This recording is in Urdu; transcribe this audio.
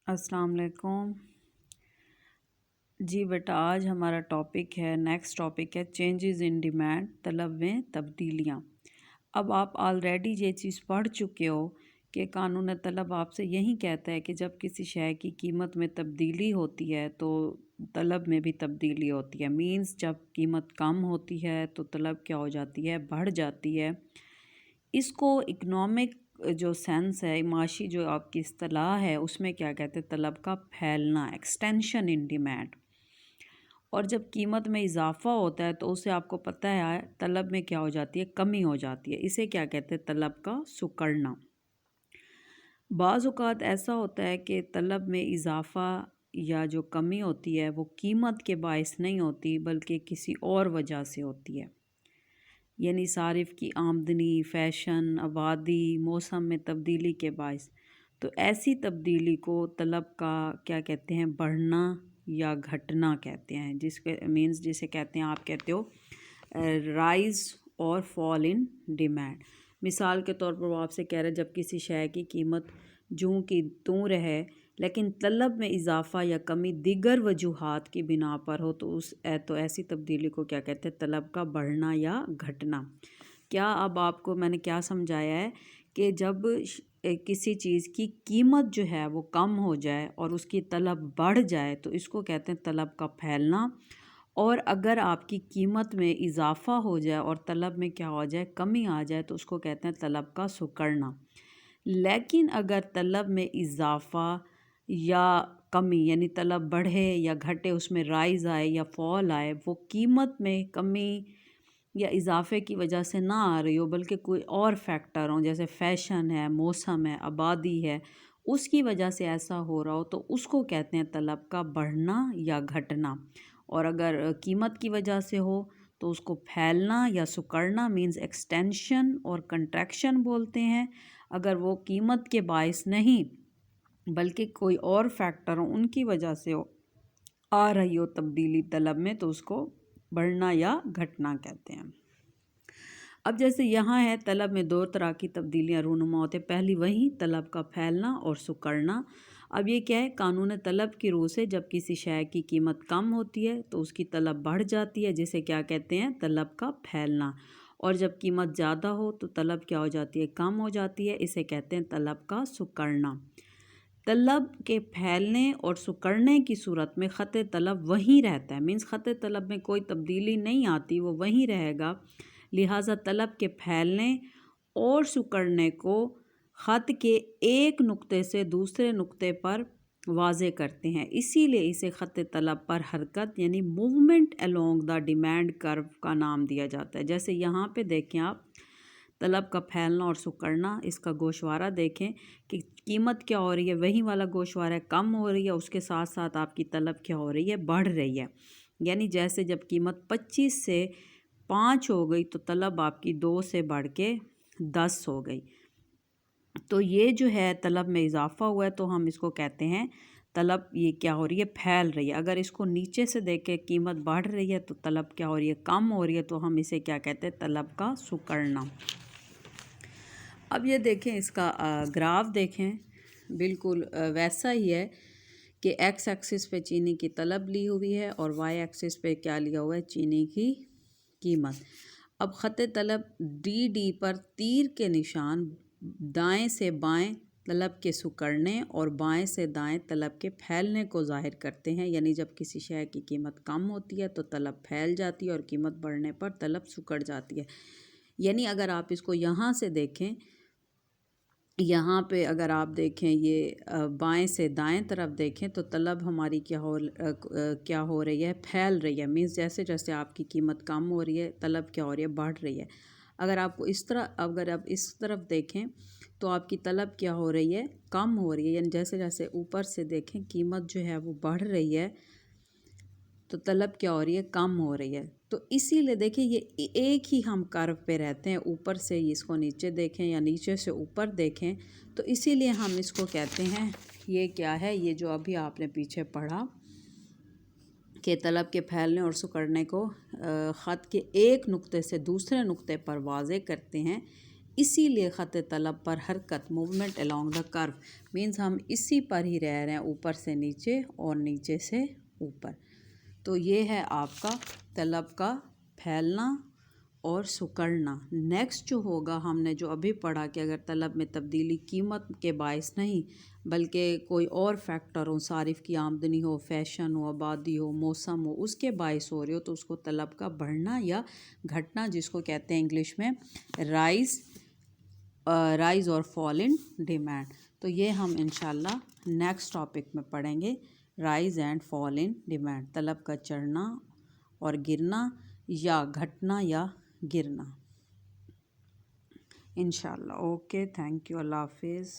السلام علیکم جی بیٹا، آج ہمارا نیکسٹ ٹاپک ہے چینجز ان ڈیمانڈ، طلب میں تبدیلیاں۔ اب آپ آلریڈی یہ چیز پڑھ چکے ہو کہ قانون طلب آپ سے یہی کہتا ہے کہ جب کسی شے کی قیمت میں تبدیلی ہوتی ہے تو طلب میں بھی تبدیلی ہوتی ہے۔ مینز جب قیمت کم ہوتی ہے تو طلب کیا ہو جاتی ہے؟ بڑھ جاتی ہے۔ اس کو اکنامک جو سینس ہے، معاشی جو آپ کی اصطلاح ہے، اس میں کیا کہتے ہیں؟ طلب کا پھیلنا، ایکسٹینشن ان ڈیمانڈ۔ اور جب قیمت میں اضافہ ہوتا ہے تو اسے آپ کو پتہ ہے طلب میں کیا ہو جاتی ہے؟ کمی ہو جاتی ہے۔ اسے کیا کہتے ہیں؟ طلب کا سکڑنا۔ بعض اوقات ایسا ہوتا ہے کہ طلب میں اضافہ یا جو کمی ہوتی ہے وہ قیمت کے باعث نہیں ہوتی بلکہ کسی اور وجہ سے ہوتی ہے، یعنی صارف کی آمدنی، فیشن، آبادی، موسم میں تبدیلی کے باعث۔ تو ایسی تبدیلی کو طلب کا کیا کہتے ہیں؟ بڑھنا یا گھٹنا کہتے ہیں، جسے کہتے ہیں، آپ کہتے ہو رائز اور فال ان ڈیمانڈ۔ مثال کے طور پر وہ آپ سے کہہ رہے جب کسی شے کی قیمت جوں کی توں رہے لیکن طلب میں اضافہ یا کمی دیگر وجوہات کی بنا پر ہو تو ایسی تبدیلی کو کیا کہتے ہیں؟ طلب کا بڑھنا یا گھٹنا۔ کیا اب آپ کو میں نے کیا سمجھایا ہے کہ جب کسی چیز کی قیمت جو ہے وہ کم ہو جائے اور اس کی طلب بڑھ جائے تو اس کو کہتے ہیں طلب کا پھیلنا، اور اگر آپ کی قیمت میں اضافہ ہو جائے اور طلب میں کیا ہو جائے؟ کمی آ جائے تو اس کو کہتے ہیں طلب کا سکڑنا۔ لیکن اگر طلب میں اضافہ یا کمی، یعنی طلب بڑھے یا گھٹے، اس میں رائز آئے یا فال آئے، وہ قیمت میں کمی یا اضافے کی وجہ سے نہ آ رہی ہو بلکہ کوئی اور فیکٹر ہوں، جیسے فیشن ہے، موسم ہے، آبادی ہے، اس کی وجہ سے ایسا ہو رہا ہو تو اس کو کہتے ہیں طلب کا بڑھنا یا گھٹنا۔ اور اگر قیمت کی وجہ سے ہو تو اس کو پھیلنا یا سکڑنا، مینز ایکسٹینشن اور کنٹریکشن بولتے ہیں۔ اگر وہ قیمت کے باعث نہیں بلکہ کوئی اور فیکٹر ہو، ان کی وجہ سے آ رہی ہو تبدیلی طلب میں، تو اس کو بڑھنا یا گھٹنا کہتے ہیں۔ اب جیسے یہاں ہے طلب میں دو طرح کی تبدیلیاں رونما ہوتے ہیں، پہلی وہی طلب کا پھیلنا اور سکڑنا۔ اب یہ کیا ہے؟ قانون طلب کی روح سے جب کسی شے کی قیمت کم ہوتی ہے تو اس کی طلب بڑھ جاتی ہے، جسے کیا کہتے ہیں؟ طلب کا پھیلنا۔ اور جب قیمت زیادہ ہو تو طلب کیا ہو جاتی ہے؟ کم ہو جاتی ہے، اسے کہتے ہیں طلب کا سکڑنا۔ طلب کے پھیلنے اور سکڑنے کی صورت میں خط طلب وہی رہتا ہے، مینز خط طلب میں کوئی تبدیلی نہیں آتی، وہ وہی رہے گا۔ لہٰذا طلب کے پھیلنے اور سکڑنے کو خط کے ایک نقطے سے دوسرے نقطے پر واضح کرتے ہیں، اسی لیے اسے خط طلب پر حرکت یعنی موومنٹ along دا ڈیمانڈ کرو کا نام دیا جاتا ہے۔ جیسے یہاں پہ دیکھیں آپ، طلب کا پھیلنا اور سکڑنا، اس کا گوشوارہ دیکھیں کہ قیمت کیا ہو رہی ہے؟ وہی والا گوشوارہ کم ہو رہی ہے، اس کے ساتھ ساتھ آپ کی طلب کیا ہو رہی ہے؟ بڑھ رہی ہے۔ یعنی جیسے جب قیمت 25 سے 5 ہو گئی تو طلب آپ کی 2 سے بڑھ کے 10 ہو گئی، تو یہ جو ہے طلب میں اضافہ ہوا ہے، تو ہم اس کو کہتے ہیں طلب یہ کیا ہو رہی ہے؟ پھیل رہی ہے۔ اگر اس کو نیچے سے دیکھیں قیمت بڑھ رہی ہے تو طلب کیا ہو رہی ہے؟ کم ہو رہی ہے، تو ہم اسے کیا کہتے ہیں؟ طلب کا سکڑنا۔ اب یہ دیکھیں، اس کا گراف دیکھیں، بالکل ویسا ہی ہے کہ ایکس ایکسس پہ چینی کی طلب لی ہوئی ہے اور وائی ایکسس پہ کیا لیا ہوا ہے؟ چینی کی قیمت۔ اب خط طلب ڈی پر تیر کے نشان دائیں سے بائیں طلب کے سکڑنے اور بائیں سے دائیں طلب کے پھیلنے کو ظاہر کرتے ہیں، یعنی جب کسی شے کی قیمت کم ہوتی ہے تو طلب پھیل جاتی ہے اور قیمت بڑھنے پر طلب سکڑ جاتی ہے۔ یعنی اگر آپ اس کو یہاں سے دیکھیں، یہاں پہ اگر آپ دیکھیں یہ بائیں سے دائیں طرف دیکھیں تو طلب ہماری کیا ہو رہی ہے؟ پھیل رہی ہے، مینز جیسے جیسے آپ کی قیمت کم ہو رہی ہے طلب کیا ہو رہی ہے؟ بڑھ رہی ہے۔ اگر آپ اس طرف دیکھیں تو آپ کی طلب کیا ہو رہی ہے؟ کم ہو رہی ہے، یعنی جیسے جیسے اوپر سے دیکھیں قیمت جو ہے وہ بڑھ رہی ہے تو طلب کیا ہو رہی ہے؟ کم ہو رہی ہے۔ تو اسی لیے دیکھیں یہ ایک ہی ہم کرو پہ رہتے ہیں، اوپر سے اس کو نیچے دیکھیں یا نیچے سے اوپر دیکھیں، تو اسی لیے ہم اس کو کہتے ہیں، یہ کیا ہے؟ یہ جو ابھی آپ نے پیچھے پڑھا کہ طلب کے پھیلنے اور سکڑنے کو خط کے ایک نقطے سے دوسرے نقطے پر واضح کرتے ہیں، اسی لیے خط طلب پر حرکت موومنٹ along دا کرو مینز ہم اسی پر ہی رہ رہے ہیں، اوپر سے نیچے اور نیچے سے اوپر. تو یہ ہے آپ کا طلب کا پھیلنا اور سکڑنا. نیکسٹ جو ہوگا ہم نے جو ابھی پڑھا کہ اگر طلب میں تبدیلی قیمت کے باعث نہیں بلکہ کوئی اور فیکٹر ہو، صارف کی آمدنی ہو، فیشن ہو، آبادی ہو، موسم ہو، اس کے باعث ہو رہی ہو تو اس کو طلب کا بڑھنا یا گھٹنا جس کو کہتے ہیں انگلش میں رائز اور فال ان ڈیمانڈ. تو یہ ہم انشاءاللہ نیکسٹ ٹاپک میں پڑھیں گے، rise and fall in demand, طلب کا چڑھنا اور گرنا یا گھٹنا یا گرنا انشاءاللہ. اوکے، تھینک یو، اللہ حافظ.